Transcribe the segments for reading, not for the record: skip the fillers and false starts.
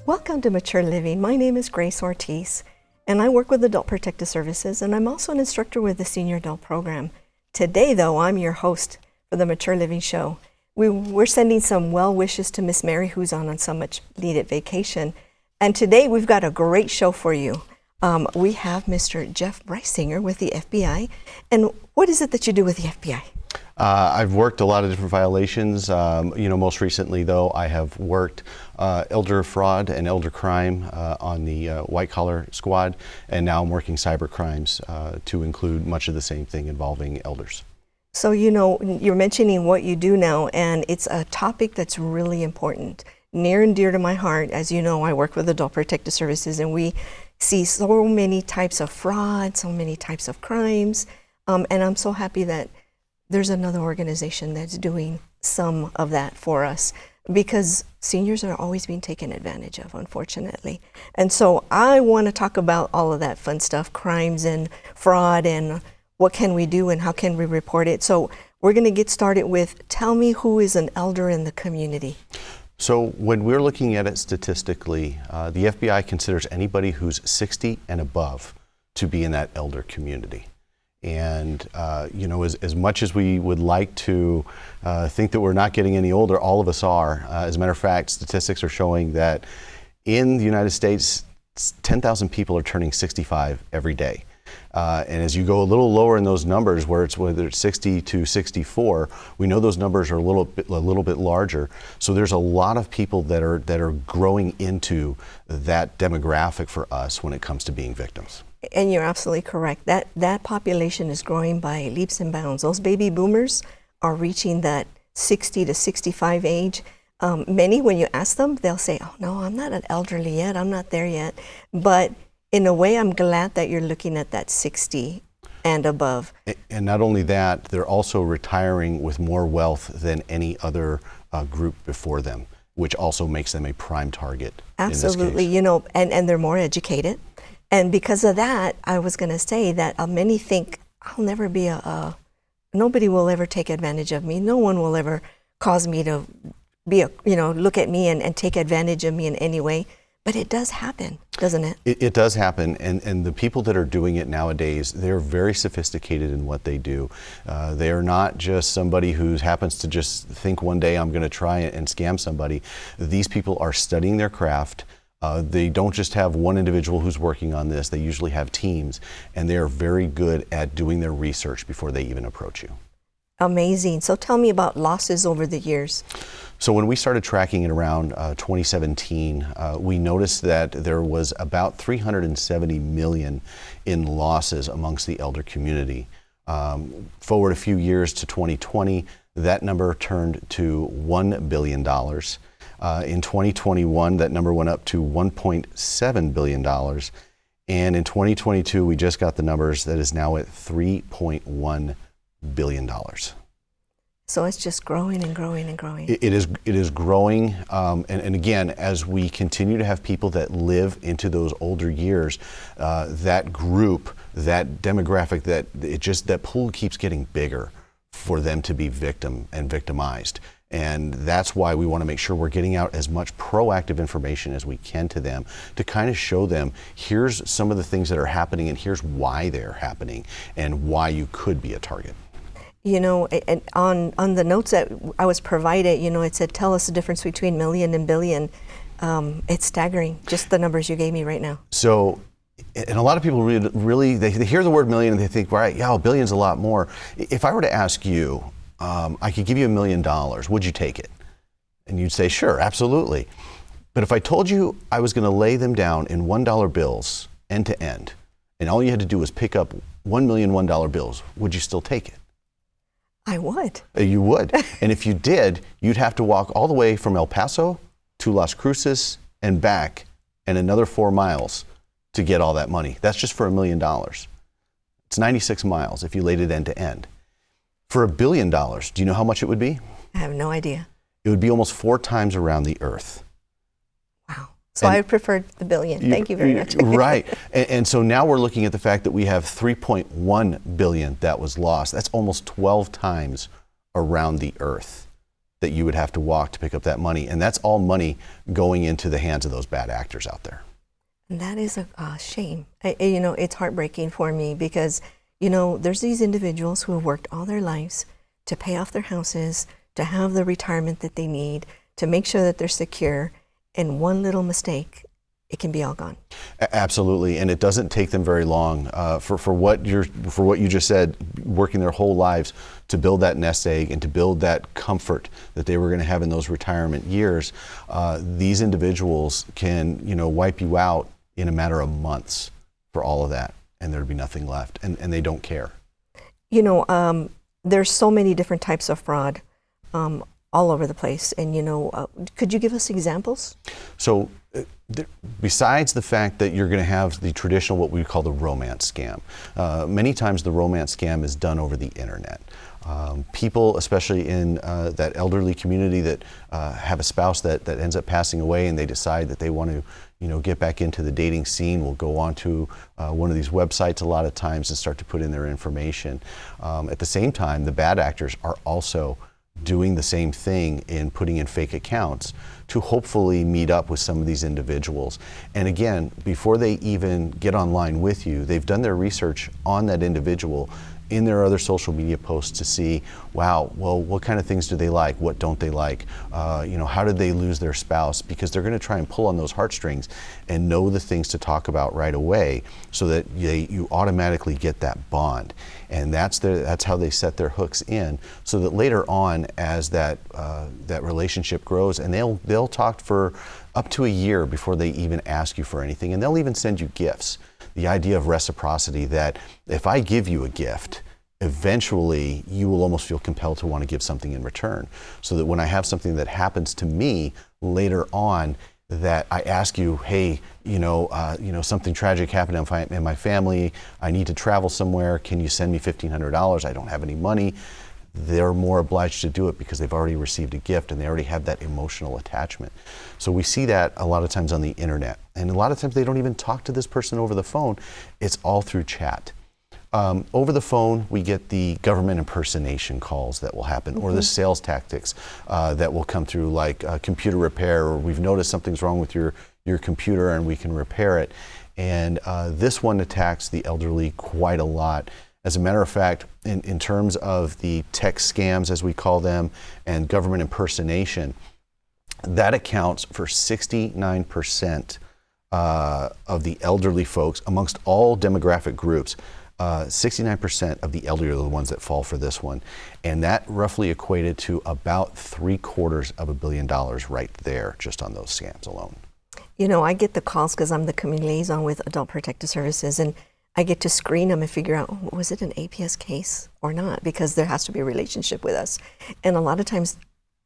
Welcome to Mature Living. My name is Grace Ortiz, and I work with Adult Protective Services, and I'm also an instructor with the Senior Adult Program. Today, though, I'm your host for the Mature Living Show. We're sending some well wishes to Miss Mary, who's on some much needed vacation. And today, we've got a great show for you. We have Mr. Jeff Brysinger with the FBI. And what is it that you do with the FBI? I've worked a lot of different violations. Most recently, though, I have worked elder fraud and elder crime on the white-collar squad, and now I'm working cyber crimes to include much of the same thing involving elders. So, you're mentioning what you do now, and it's a topic that's really important, near and dear to my heart. As you know, I work with Adult Protective Services, and we see so many types of fraud, so many types of crimes, and I'm so happy that there's another organization that's doing some of that for us, because seniors are always being taken advantage of, unfortunately. And so I want to talk about all of that fun stuff, crimes and fraud, and what can we do and how can we report it. So we're going to get started with, tell me who is an elder in the community. So when we're looking at it statistically, the FBI considers anybody who's 60 and above to be in that elder community. And, as much as we would like to think that we're not getting any older, all of us are. As a matter of fact, statistics are showing that in the United States, 10,000 people are turning 65 every day. And as you go a little lower in those numbers, whether it's 60 to 64, we know those numbers are a little bit larger. So there's a lot of people that are growing into that demographic for us when it comes to being victims. And you're absolutely correct. That population is growing by leaps and bounds. Those baby boomers are reaching that 60 to 65 age. Many, when you ask them, they'll say, oh, no, I'm not an elderly yet. I'm not there yet. But in a way, I'm glad that you're looking at that 60 and above. And not only that, they're also retiring with more wealth than any other group before them, which also makes them a prime target. Absolutely, and they're more educated. And because of that, I was going to say that many think, I'll never be nobody will ever take advantage of me. No one will ever cause me to be look at me and take advantage of me in any way. But it does happen, doesn't it? It does happen. And the people that are doing it nowadays, they're very sophisticated in what they do. They are not just somebody who happens to just think one day, I'm going to try and scam somebody. These people are studying their craft. They don't just have one individual who's working on this. They usually have teams, and they are very good at doing their research before they even approach you. Amazing. So tell me about losses over the years. So when we started tracking it around 2017, we noticed that there was about $370 million in losses amongst the elder community. Forward a few years to 2020, that number turned to $1 billion. In 2021, that number went up to $1.7 billion. And in 2022, we just got the numbers that is now at $3.1 billion. So it's just growing and growing and growing. It is growing. And again, as we continue to have people that live into those older years, that group, that demographic, that pool keeps getting bigger for them to be victim and victimized. And that's why we want to make sure we're getting out as much proactive information as we can to them to kind of show them, here's some of the things that are happening and here's why they're happening and why you could be a target. And on the notes that I was provided, it said, tell us the difference between million and billion. It's staggering, just the numbers you gave me right now. So, and a lot of people really they hear the word million and they think, right, yeah, a billion's a lot more. If I were to ask you, I could give you $1 million, would you take it? And you'd say, sure, absolutely. But if I told you I was going to lay them down in $1 bills end to end, and all you had to do was pick up 1 million $1 bills, would you still take it? I would. You would. And if you did, you'd have to walk all the way from El Paso to Las Cruces and back and another 4 miles to get all that money. That's just for $1 million. It's 96 miles if you laid it end to end. For $1 billion, do you know how much it would be? I have no idea. It would be almost 4 times around the earth. Wow. So I preferred the billion. Thank you very much. Right. And so now we're looking at the fact that we have 3.1 billion that was lost. That's almost 12 times around the earth. that you would have to walk to pick up that money. And that's all money going into the hands of those bad actors out there. And that is a shame. It's heartbreaking for me because, there's these individuals who have worked all their lives to pay off their houses, to have the retirement that they need, to make sure that they're secure. And one little mistake, it can be all gone. Absolutely, and it doesn't take them very long for what you just said, working their whole lives to build that nest egg and to build that comfort that they were going to have in those retirement years. These individuals can, wipe you out in a matter of months for all of that, and there'd be nothing left, and they don't care. There's so many different types of fraud all over the place, and could you give us examples? So besides the fact that you're going to have the traditional, what we call the romance scam, many times the romance scam is done over the internet. People, especially in that elderly community that have a spouse that ends up passing away and they decide that they want to get back into the dating scene, will go onto one of these websites a lot of times and start to put in their information. At the same time, the bad actors are also doing the same thing in putting in fake accounts to hopefully meet up with some of these individuals. And again, before they even get online with you, they've done their research on that individual in their other social media posts to see, wow, well, what kind of things do they like? What don't they like? How did they lose their spouse? Because they're going to try and pull on those heartstrings and know the things to talk about right away so that you automatically get that bond. And that's how they set their hooks in, so that later on, as that relationship grows, and they'll talk for up to a year before they even ask you for anything, and they'll even send you gifts. The idea of reciprocity, that if I give you a gift, eventually you will almost feel compelled to want to give something in return. So that when I have something that happens to me later on, that I ask you, hey, something tragic happened in my family, I need to travel somewhere, can you send me $1,500? I don't have any money. They're more obliged to do it because they've already received a gift and they already have that emotional attachment. So we see that a lot of times on the internet. And a lot of times they don't even talk to this person over the phone. It's all through chat. Over the phone, we get the government impersonation calls that will happen, or the sales tactics that will come through, like computer repair, or we've noticed something's wrong with your computer and we can repair it. And this one attacks the elderly quite a lot. As a matter of fact, in terms of the tech scams, as we call them, and government impersonation, that accounts for 69% of the elderly folks amongst all demographic groups. 69% of the elderly are the ones that fall for this one. And that roughly equated to about $750 million right there, just on those scams alone. I get the calls because I'm the community liaison with Adult Protective Services, and I get to screen them and figure out, was it an APS case or not? Because there has to be a relationship with us. And a lot of times,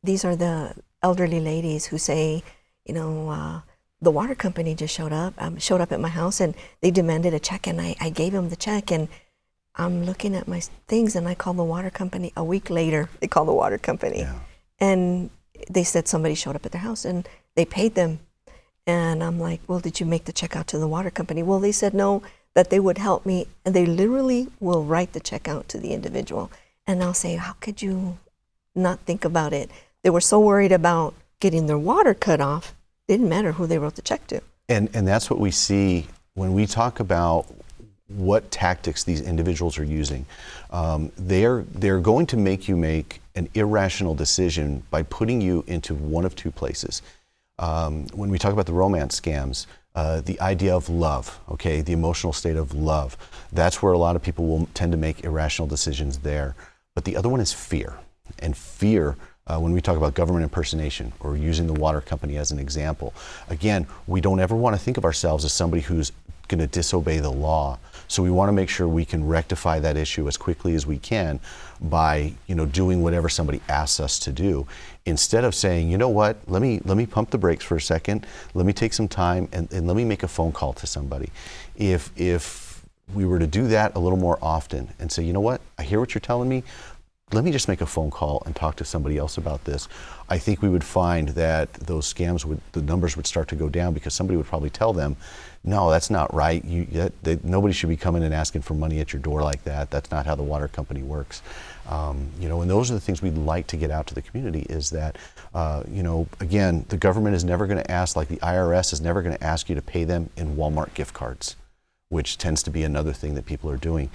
these are the elderly ladies who say, the water company just showed up at my house and they demanded a check, and I gave them the check, and I'm looking at my things and I call the water company. A week later, they call the water company. Yeah. And they said somebody showed up at their house and they paid them. And I'm like, well, did you make the check out to the water company? Well, they said no, that they would help me, and they literally will write the check out to the individual. And I'll say, how could you not think about it? They were so worried about getting their water cut off, it didn't matter who they wrote the check to. And that's what we see when we talk about what tactics these individuals are using. They're going to make you make an irrational decision by putting you into one of two places. When we talk about the romance scams, the idea of love, okay, the emotional state of love, that's where a lot of people will tend to make irrational decisions there. But the other one is fear. And fear, when we talk about government impersonation or using the water company as an example, again, we don't ever want to think of ourselves as somebody who's going to disobey the law. So we want to make sure we can rectify that issue as quickly as we can by, doing whatever somebody asks us to do, instead of saying, you know what, let me pump the brakes for a second, let me take some time and let me make a phone call to somebody. If we were to do that a little more often and say, you know what, I hear what you're telling me, let me just make a phone call and talk to somebody else about this, I think we would find that those scams the numbers would start to go down, because somebody would probably tell them, no, that's not right. Nobody should be coming and asking for money at your door like that. That's not how the water company works. And those are the things we'd like to get out to the community, is that, again, the government is never going to ask, like the IRS is never going to ask you to pay them in Walmart gift cards, which tends to be another thing that people are doing.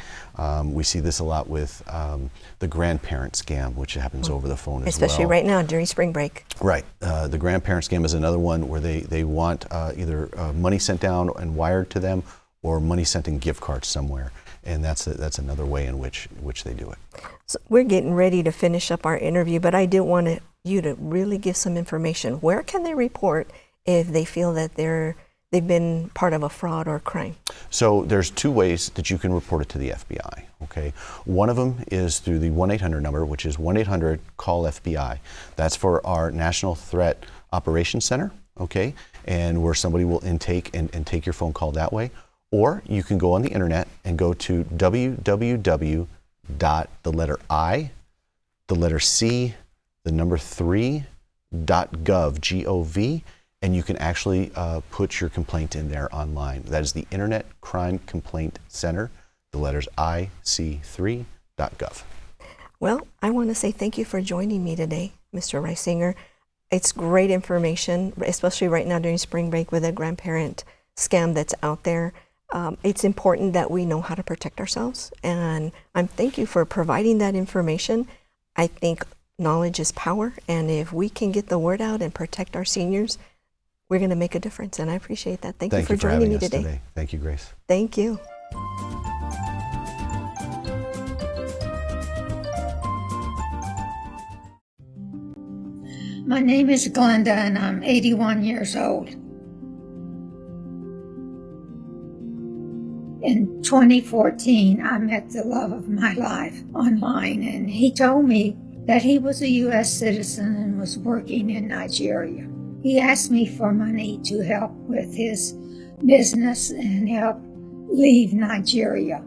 We see this a lot with the grandparent scam, which happens over the phone as well. Especially right now during spring break. Right. The grandparent scam is another one where they want either money sent down and wired to them, or money sent in gift cards somewhere. And that's another way in which they do it. So we're getting ready to finish up our interview, but I did want you to really give some information. Where can they report if they feel that they've been part of a fraud or crime? So there's two ways that you can report it to the FBI, okay? One of them is through the 1-800 number, which is 1-800-CALL-FBI. That's for our National Threat Operations Center, okay? And where somebody will intake and take your phone call that way. Or you can go on the internet and go to www.3.gov, G-O-V, and you can actually put your complaint in there online. That is the Internet Crime Complaint Center, the letters IC3.gov. Well, I want to say thank you for joining me today, Mr. Reisinger. It's great information, especially right now during spring break with a grandparent scam that's out there. It's important that we know how to protect ourselves, and thank you for providing that information. I think knowledge is power, and if we can get the word out and protect our seniors, we're going to make a difference, and I appreciate that. Thank you for joining me today. Thank you, Grace. Thank you. My name is Glenda, and I'm 81 years old. In 2014, I met the love of my life online, and he told me that he was a U.S. citizen and was working in Nigeria. He asked me for money to help with his business and help leave Nigeria.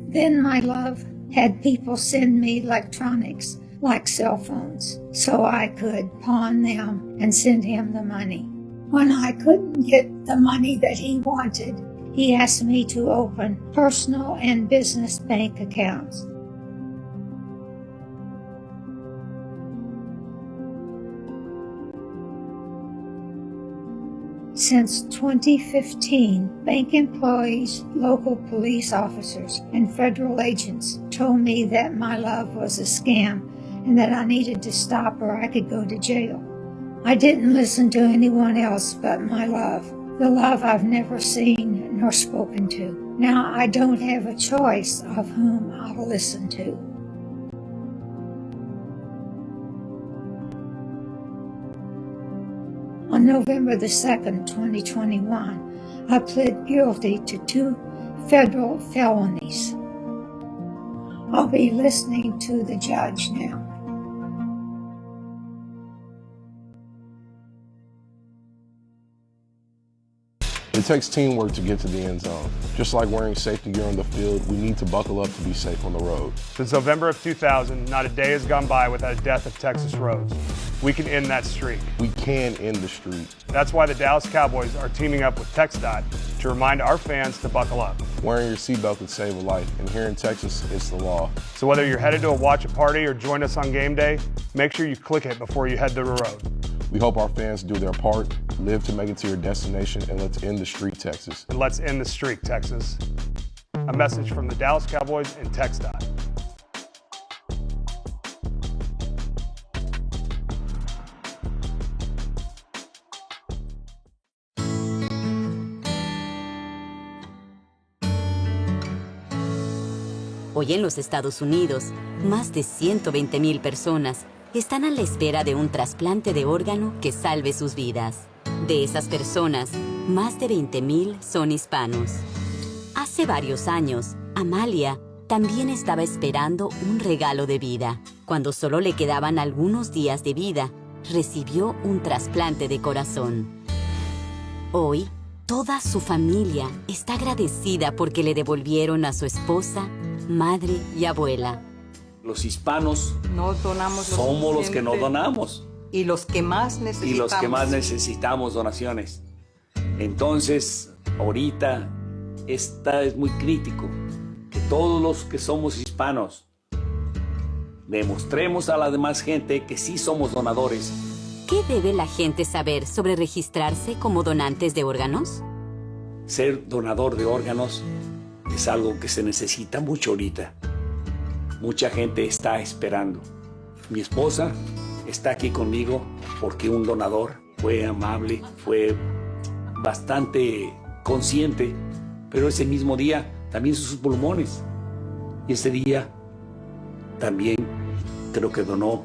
Then my love had people send me electronics like cell phones so I could pawn them and send him the money. When I couldn't get the money that he wanted, he asked me to open personal and business bank accounts. Since 2015, bank employees, local police officers, and federal agents told me that my love was a scam and that I needed to stop or I could go to jail. I didn't listen to anyone else but my love, the love I've never seen nor spoken to. Now I don't have a choice of whom I'll listen to. On November the 2nd, 2021, I pled guilty to 2 federal felonies. I'll be listening to the judge now. It takes teamwork to get to the end zone. Just like wearing safety gear on the field, we need to buckle up to be safe on the road. Since November of 2000, not a day has gone by without a death of Texas roads. We can end that streak. We can end the streak. That's why the Dallas Cowboys are teaming up with TxDOT to remind our fans to buckle up. Wearing your seatbelt can save a life, and here in Texas, it's the law. So whether you're headed to a watch party or join us on game day, make sure you click it before you head to the road. We hope our fans do their part, live to make it to your destination, and let's end the streak, Texas. And let's end the streak, Texas. A message from the Dallas Cowboys and TxDOT. Hoy en los Estados Unidos, más de 120,000 personas están a la espera de un trasplante de órgano que salve sus vidas. De esas personas, más de 20,000 son hispanos. Hace varios años, Amalia también estaba esperando un regalo de vida. Cuando solo le quedaban algunos días de vida, recibió un trasplante de corazón. Hoy, Toda su familia está agradecida porque le devolvieron a su esposa, madre y abuela. Los hispanos No donamos lo somos los que no suficiente. donamos Y los que más necesitamos. y los que más necesitamos donaciones. Entonces, ahorita es muy crítico que todos los que somos hispanos demostremos a la demás gente que sí somos donadores. ¿Qué debe la gente saber sobre registrarse como donantes de órganos? Ser donador de órganos es algo que se necesita mucho ahorita. Mucha gente está esperando. Mi esposa está aquí conmigo porque un donador fue amable, fue bastante consciente, pero ese mismo día también sus pulmones. Y ese día también creo que donó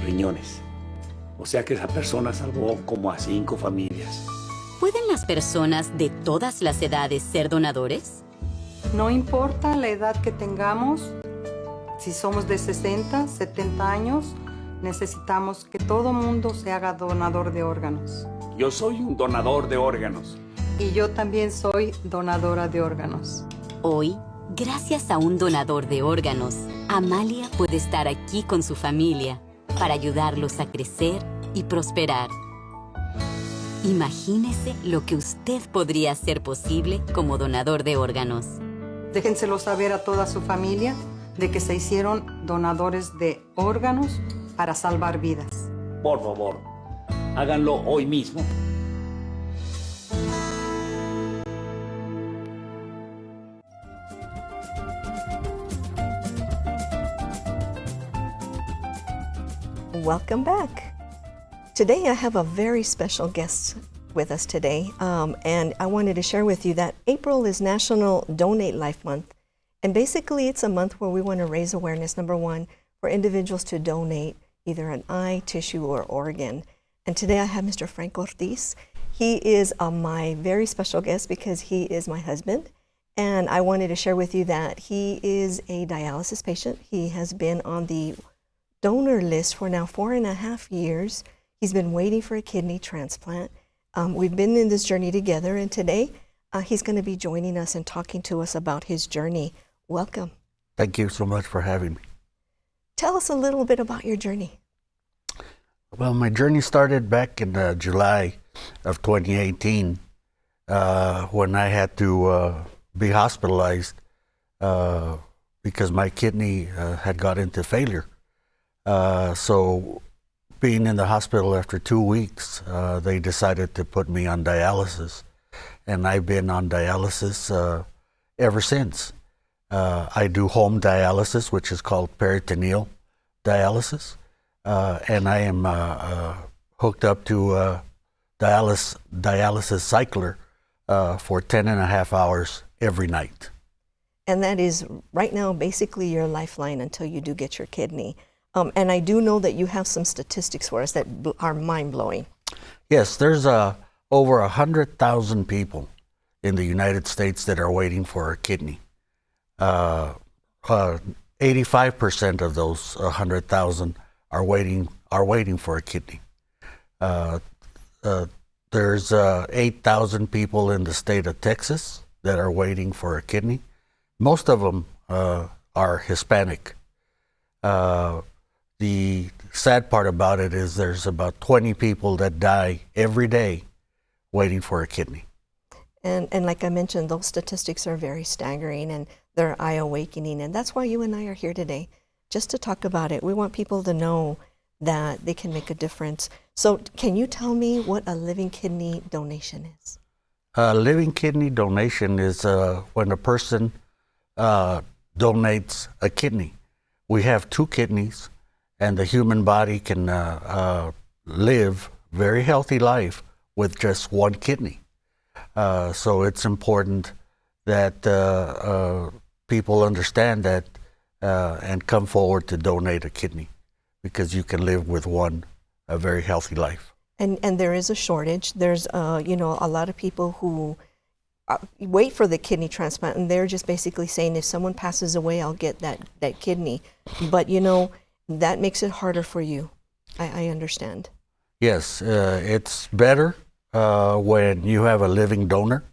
riñones. O sea que esa persona salvó como a 5 familias. ¿Pueden las personas de todas las edades ser donadores? No importa la edad que tengamos, si somos de 60, 70 años, necesitamos que todo mundo se haga donador de órganos. Yo soy un donador de órganos. Y yo también soy donadora de órganos. Hoy, gracias a un donador de órganos, Amalia puede estar aquí con su familia para ayudarlos a crecer y prosperar. Imagínese lo que usted podría hacer posible como donador de órganos. Déjenselo saber a toda su familia de que se hicieron donadores de órganos para salvar vidas. Por favor, háganlo hoy mismo. Welcome back. Today I have a very special guest with us today, and I wanted to share with you that April is National Donate Life Month, and basically it's a month where we want to raise awareness, number one, for individuals to donate either an eye, tissue, or organ. And today I have Mr. Frank Ortiz. He is my very special guest because he is my husband, and I wanted to share with you that he is a dialysis patient. He has been on the donor list for now 4.5 years. He's been waiting for a kidney transplant. We've been in this journey together, and today he's going to be joining us and talking to us about his journey. Welcome. Thank you so much for having me. Tell us a little bit about your journey. Well, my journey started back in July of 2018 when I had to be hospitalized because my kidney had got into failure. So being in the hospital after 2 weeks, they decided to put me on dialysis. And I've been on dialysis ever since. I do home dialysis, which is called peritoneal dialysis. And I am hooked up to a dialysis cycler for 10.5 hours every night. And that is right now basically your lifeline until you do get your kidney. And I do know that you have some statistics for us that are mind-blowing. Yes, there's over 100,000 people in the United States that are waiting for a kidney. 85% of those 100,000 are waiting for a kidney. There's 8,000 people in the state of Texas that are waiting for a kidney. Most of them are Hispanic. The sad part about it is there's about 20 people that die every day waiting for a kidney. And like I mentioned, those statistics are very staggering and they're eye-awakening. And that's why you and I are here today, just to talk about it. We want people to know that they can make a difference. So can you tell me what a living kidney donation is? A living kidney donation is when a person donates a kidney. We have 2 kidneys, and the human body can live very healthy life with just 1 kidney. So it's important that people understand that and come forward to donate a kidney, because you can live with one a very healthy life. And there is a shortage. There's a lot of people who wait for the kidney transplant, and they're just basically saying, if someone passes away, I'll get that kidney. But that makes it harder for you. I understand. Yes, it's better when you have a living donor,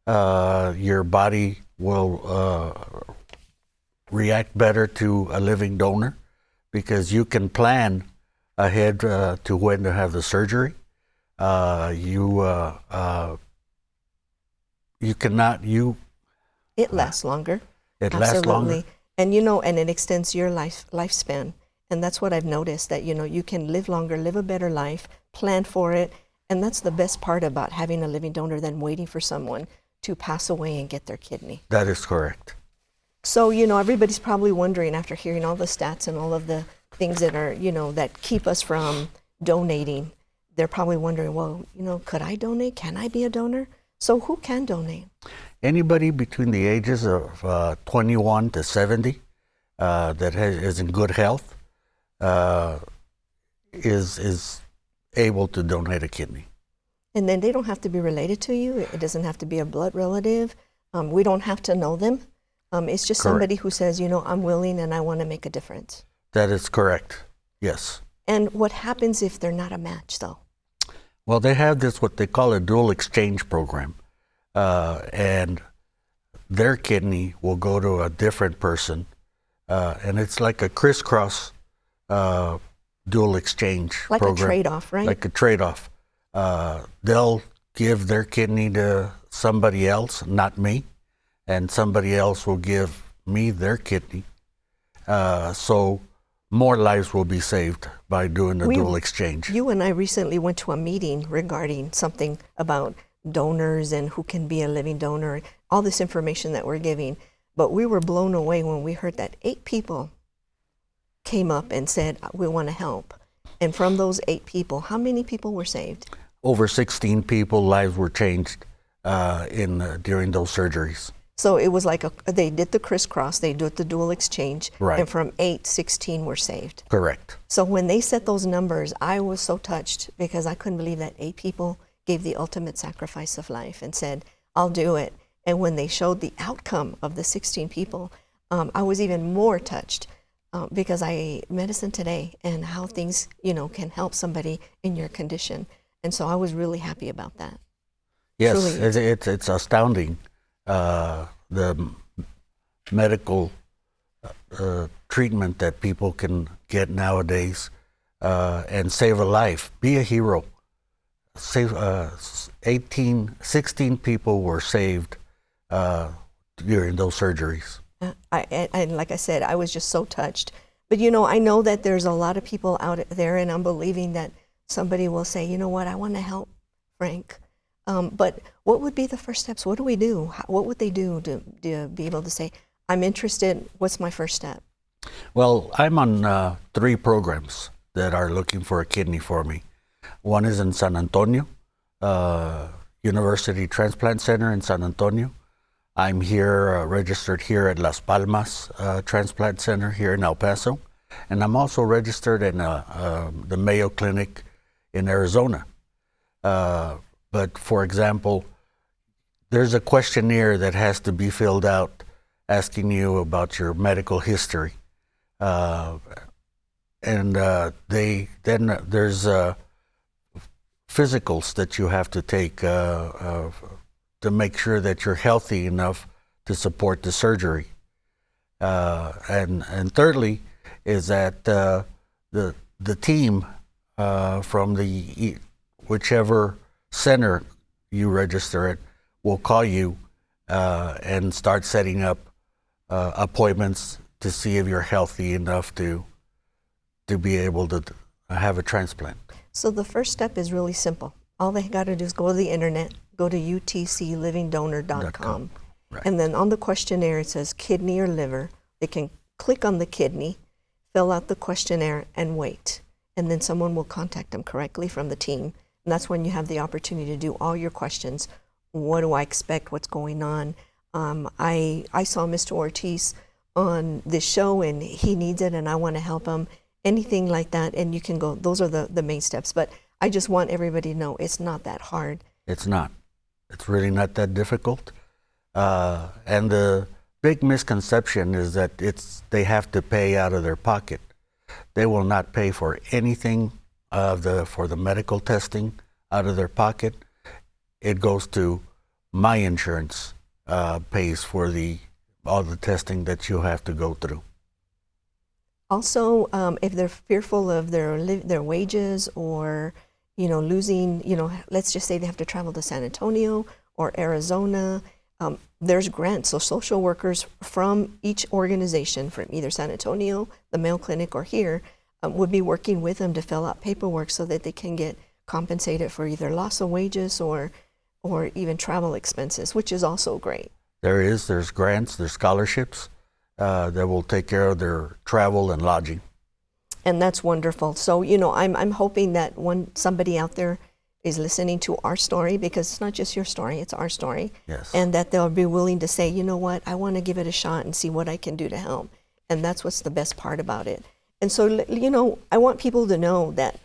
your body will react better to a living donor because you can plan ahead to when to have the surgery. It lasts longer. It lasts longer. And and it extends your lifespan. And that's what I've noticed, that you can live longer, live a better life, plan for it. And that's the best part about having a living donor than waiting for someone to pass away and get their kidney. That is correct. So, everybody's probably wondering, after hearing all the stats and all of the things that are, that keep us from donating, they're probably wondering, well, could I donate? Can I be a donor? So who can donate? Anybody between the ages of 21 to 70 that is in good health is able to donate a kidney. And then they don't have to be related to you. It doesn't have to be a blood relative. We don't have to know them. It's just Correct. somebody who says, I'm willing and I want to make a difference. That is correct. Yes. And what happens if they're not a match, though? Well, they have this, what they call a dual exchange program. And their kidney will go to a different person. And it's like a crisscross dual exchange Like program. a trade-off, right? Like a trade-off. They'll give their kidney to somebody else, not me, and somebody else will give me their kidney. So more lives will be saved by doing the dual exchange. You and I recently went to a meeting regarding something about donors and who can be a living donor, all this information that we're giving. But we were blown away when we heard that 8 people came up and said, we want to help. And from those 8 people, how many people were saved? Over 16 people, lives were changed during those surgeries. So it was like they did the crisscross, they did the dual exchange, Right. and from 8, 16 were saved. Correct. So when they set those numbers, I was so touched because I couldn't believe that 8 people gave the ultimate sacrifice of life and said, I'll do it. And when they showed the outcome of the 16 people, I was even more touched because medicine today and how things, can help somebody in your condition. And so I was really happy about that. Yes, Truly. it's astounding, the medical treatment that people can get nowadays and save a life. Be a hero. Save 16 people were saved during those surgeries. And like I said, I was just so touched. But I know that there's a lot of people out there, and I'm believing that somebody will say, you know what, I want to help Frank. But what would be the first steps? What do we do? What would they do to be able to say, I'm interested, what's my first step? Well, I'm on 3 programs that are looking for a kidney for me. One is in San Antonio, University Transplant Center in San Antonio. I'm here, registered here at Las Palmas Transplant Center here in El Paso. And I'm also registered in the Mayo Clinic in Arizona. But for example, there's a questionnaire that has to be filled out asking you about your medical history. And there's physicals that you have to take to make sure that you're healthy enough to support the surgery. And thirdly is that the team from the whichever center you register at will call you and start setting up appointments to see if you're healthy enough to be able to have a transplant. So the first step is really simple. All they got to do is go to the internet, go to utclivingdonor.com. Right. And then on the questionnaire, it says kidney or liver. They can click on the kidney, fill out the questionnaire, and wait. And then someone will contact them correctly from the team. And that's when you have the opportunity to do all your questions. What do I expect? What's going on? I saw Mr. Ortiz on this show, and he needs it, and I want to help him. Anything like that, and you can go. Those are the main steps. But I just want everybody to know it's not that hard. It's not. It's really not that difficult. And the big misconception is that they have to pay out of their pocket. They will not pay for anything for the medical testing out of their pocket. it goes to my insurance, pays for all the testing that you have to go through. Also, if they're fearful of their wages or, losing, let's just say they have to travel to San Antonio or Arizona, there's grants. So social workers from each organization, from either San Antonio, the Mayo Clinic, or here, would be working with them to fill out paperwork so that they can get compensated for either loss of wages or even travel expenses, which is also great. There's grants, there's scholarships that will take care of their travel and lodging. And that's wonderful. So, I'm hoping that somebody out there is listening to our story, because it's not just your story, it's our story. Yes. And that they'll be willing to say, you know what, I want to give it a shot and see what I can do to help. And that's what's the best part about it. And so, I want people to know that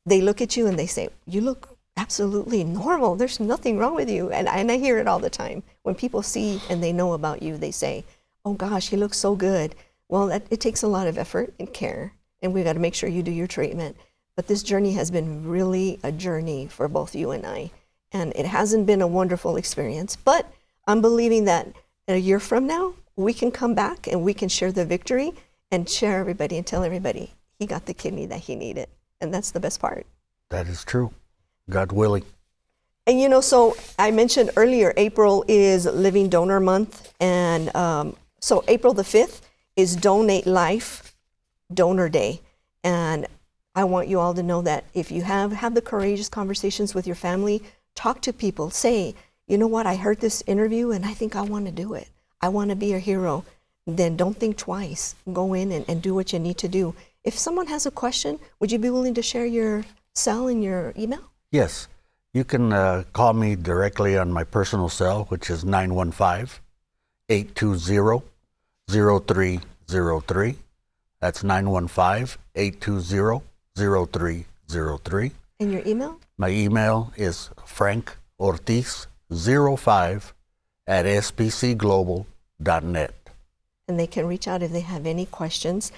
they look at you and they say, you look absolutely normal. There's nothing wrong with you. And I hear it all the time. When people see and they know about you, they say, oh gosh, he looks so good. Well, it takes a lot of effort and care, and we've got to make sure you do your treatment. But this journey has been really a journey for both you and I. And it hasn't been a wonderful experience, but I'm believing that a year from now, we can come back and we can share the victory and share everybody and tell everybody he got the kidney that he needed. And that's the best part. That is true. God willing. And so I mentioned earlier, April is Living Donor Month. And so April the 5th is Donate Life Donor Day. And I want you all to know that if you have the courageous conversations with your family, talk to people, say, you know what, I heard this interview and I think I want to do it. I want to be a hero. Then don't think twice. Go in and do what you need to do. If someone has a question, would you be willing to share your cell and your email? Yes. You can call me directly on my personal cell, which is 915-820-0303. That's 915-820-0303. And your email? My email is frankortiz05@spcglobal.net. And they can reach out if they have any questions.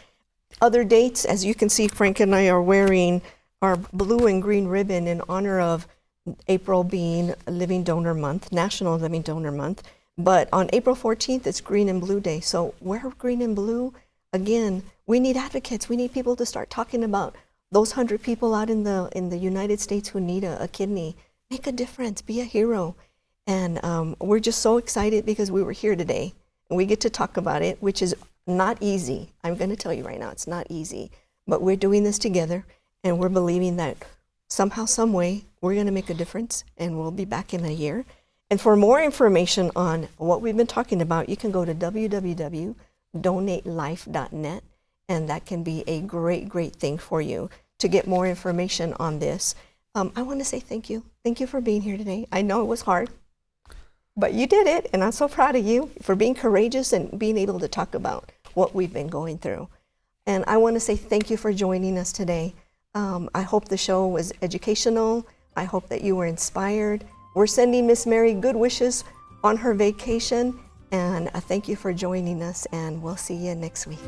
Other dates, as you can see, Frank and I are wearing our blue and green ribbon in honor of April being Living Donor Month, National Living Donor Month. But on April 14th, it's Green and Blue Day. So wear green and blue. Again, we need advocates. We need people to start talking about those 100 people out in the United States who need a kidney. Make a difference. Be a hero. And we're just so excited because we were here today and we get to talk about it, which is not easy. I'm going to tell you right now, it's not easy. But we're doing this together, and we're believing that somehow, some way, we're going to make a difference, and we'll be back in a year. And for more information on what we've been talking about, you can go to www.donatelife.net, and that can be a great, great thing for you to get more information on this. I want to say thank you. Thank you for being here today. I know it was hard, but you did it, and I'm so proud of you for being courageous and being able to talk about what we've been going through. And I want to say thank you for joining us today. I hope the show was educational. I hope that you were inspired. We're sending Miss Mary good wishes on her vacation, and thank you for joining us, and we'll see you next week.